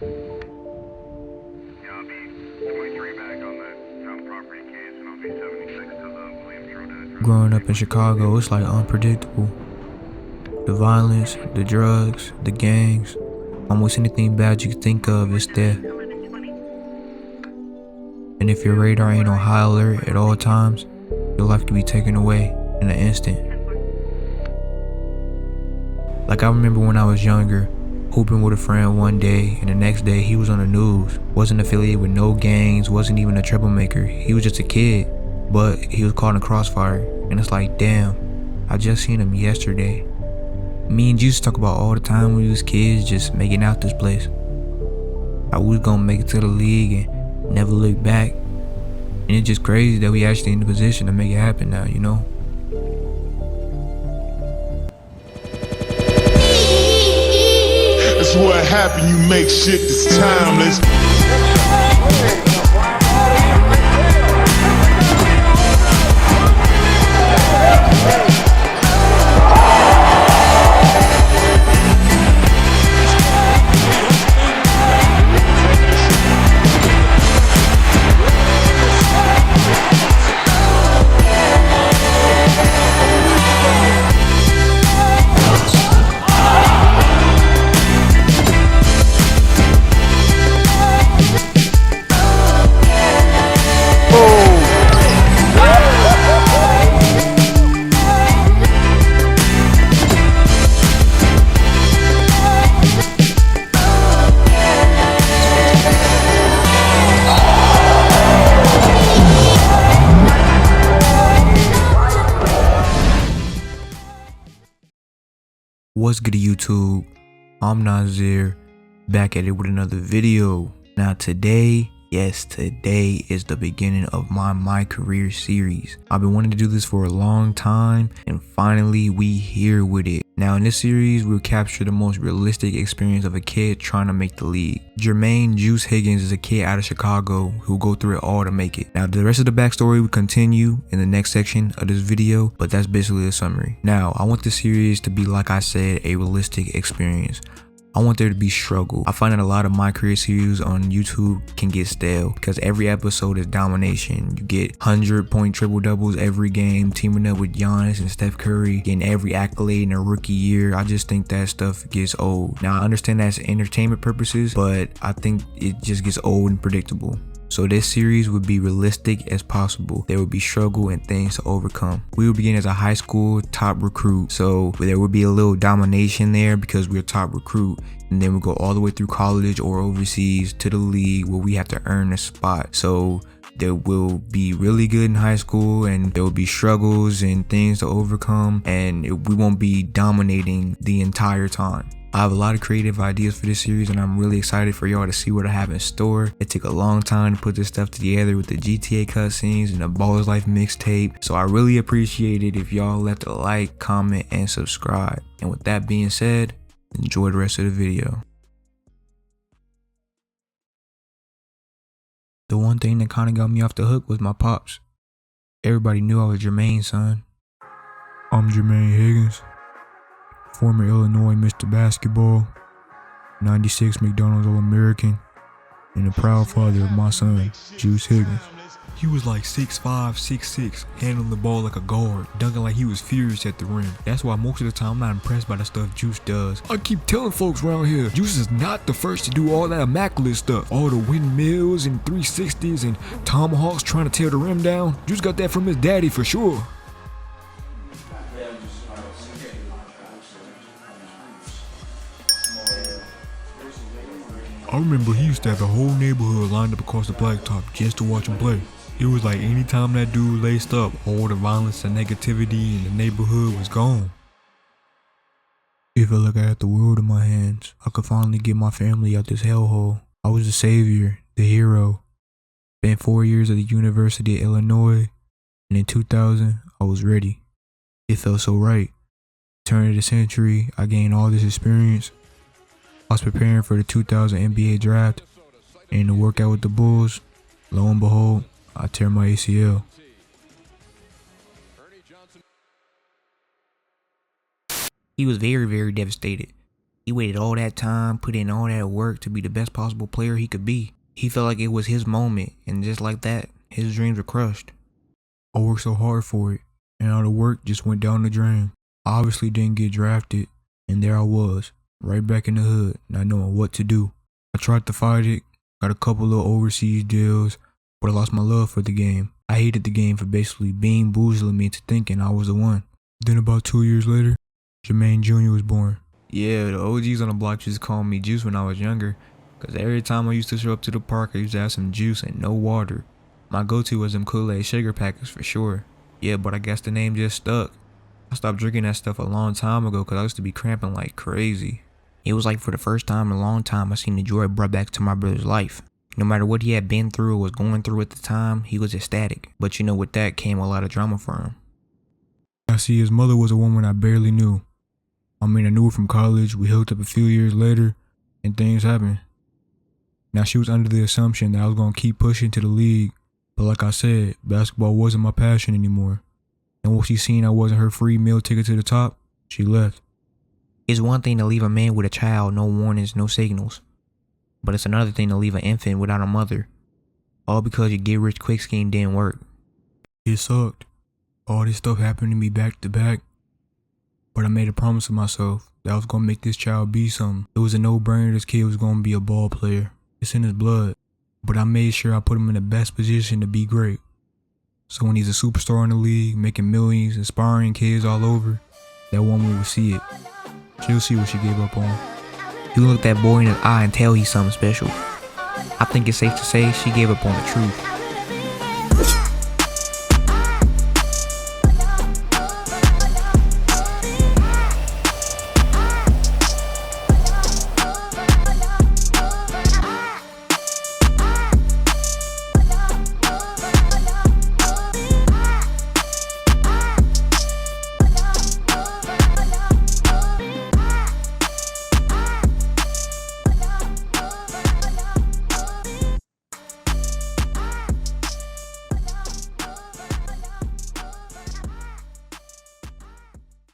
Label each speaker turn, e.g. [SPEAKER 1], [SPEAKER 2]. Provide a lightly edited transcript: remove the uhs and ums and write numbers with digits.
[SPEAKER 1] Yeah, I'll be 23 back on that town property case, and I'll be 76 to the Williams Road address.
[SPEAKER 2] Growing up in Chicago, it's like unpredictable. The violence, the drugs, the gangs, almost anything bad you could think of is there. And if your radar ain't on high alert at all times, your life can be taken away in an instant. Like I remember when I was younger, hooping with a friend one day, and the next day he was on the news. Wasn't affiliated with no gangs, wasn't even a troublemaker. He was just a kid, but he was caught in a crossfire. And it's like, damn, I just seen him yesterday. Me and Juice talk about all the time when we was kids, just making out this place. I was gonna make it to the league and never look back. And it's just crazy that we actually in the position to make it happen now, you know?
[SPEAKER 3] That's what happen, you make shit that's timeless.
[SPEAKER 2] What's good YouTube? I'm Nasiere, back at it with another video. Now today, yes, today is the beginning of my career series. I've been wanting to do this for a long time, and finally we here with it. Now in this series, we'll capture the most realistic experience of a kid trying to make the league. Jermaine Juice Higgins is a kid out of Chicago who'll go through it all to make it. Now the rest of the backstory will continue in the next section of this video, but that's basically a summary. Now I want this series to be, like I said, a realistic experience. I want there to be struggle. I find that a lot of my career series on YouTube can get stale because every episode is domination. You get 100-point triple doubles every game, teaming up with Giannis and Steph Curry, getting every accolade in a rookie year. I just think that stuff gets old. Now I understand that's entertainment purposes, but I think it just gets old and predictable. So this series would be realistic as possible. There would be struggle and things to overcome. We would begin as a high school top recruit, so there would be a little domination there because we're a top recruit, and then we'll go all the way through college or overseas to the league where we have to earn a spot. So there will be really good in high school, and there will be struggles and things to overcome, and we won't be dominating the entire time. I have a lot of creative ideas for this series, and I'm really excited for y'all to see what I have in store. It took a long time to put this stuff together with the GTA cutscenes and the Ball's Life mixtape, so I really appreciate it if y'all left a like, comment, and subscribe. And with that being said, enjoy the rest of the video. The one thing that kind of got me off the hook was my pops. Everybody knew I was Jermaine's son. I'm Jermaine Higgins, former Illinois Mr. Basketball, 96 McDonald's All-American, and the proud father of my son, Juice Higgins. He was like 6'5", 6'6", handling the ball like a guard, dunking like he was furious at the rim. That's why most of the time I'm not impressed by the stuff Juice does. I keep telling folks around here, Juice is not the first to do all that immaculate stuff. All the windmills and 360s and tomahawks trying to tear the rim down. Juice got that from his daddy for sure. I remember he used to have the whole neighborhood lined up across the blacktop just to watch him play. It was like anytime that dude laced up, all the violence and negativity in the neighborhood was gone. It felt like I had the world in my hands. I could finally get my family out this hellhole. I was the savior, the hero. Spent 4 years at the University of Illinois, and in 2000, I was ready. It felt so right. Turn of the century, I gained all this experience. I was preparing for the 2000 NBA draft, and to work out with the Bulls, lo and behold, I tear my ACL. He was very, very devastated. He waited all that time, put in all that work to be the best possible player he could be. He felt like it was his moment, and just like that, his dreams were crushed. I worked so hard for it, and all the work just went down the drain. I obviously didn't get drafted, and there I was, right back in the hood, not knowing what to do. I tried to fight it, got a couple of overseas deals, but I lost my love for the game. I hated the game for basically being boozling me into thinking I was the one. Then about 2 years later, Jermaine Jr. was born. Yeah, the OGs on the block just called me Juice when I was younger, cause every time I used to show up to the park, I used to have some juice and no water. My go-to was them Kool-Aid sugar packets for sure. Yeah, but I guess the name just stuck. I stopped drinking that stuff a long time ago cause I used to be cramping like crazy. It was like for the first time in a long time I seen the joy brought back to my brother's life. No matter what he had been through or was going through at the time, he was ecstatic. But you know, with that came a lot of drama for him. I see his mother was a woman I barely knew. I knew her from college, we hooked up a few years later, and things happened. Now she was under the assumption that I was going to keep pushing to the league, but like I said, basketball wasn't my passion anymore. And when she seen I wasn't her free meal ticket to the top, she left. It's one thing to leave a man with a child, no warnings, no signals. But it's another thing to leave an infant without a mother. All because your get rich quick scheme didn't work. It sucked. All this stuff happened to me back to back. But I made a promise to myself that I was going to make this child be something. It was a no-brainer this kid was going to be a ball player. It's in his blood. But I made sure I put him in the best position to be great. So when he's a superstar in the league, making millions, inspiring kids all over, that woman will see it. She'll see what she gave up on. You look that boy in his eye and tell he's something special. I think it's safe to say she gave up on the truth.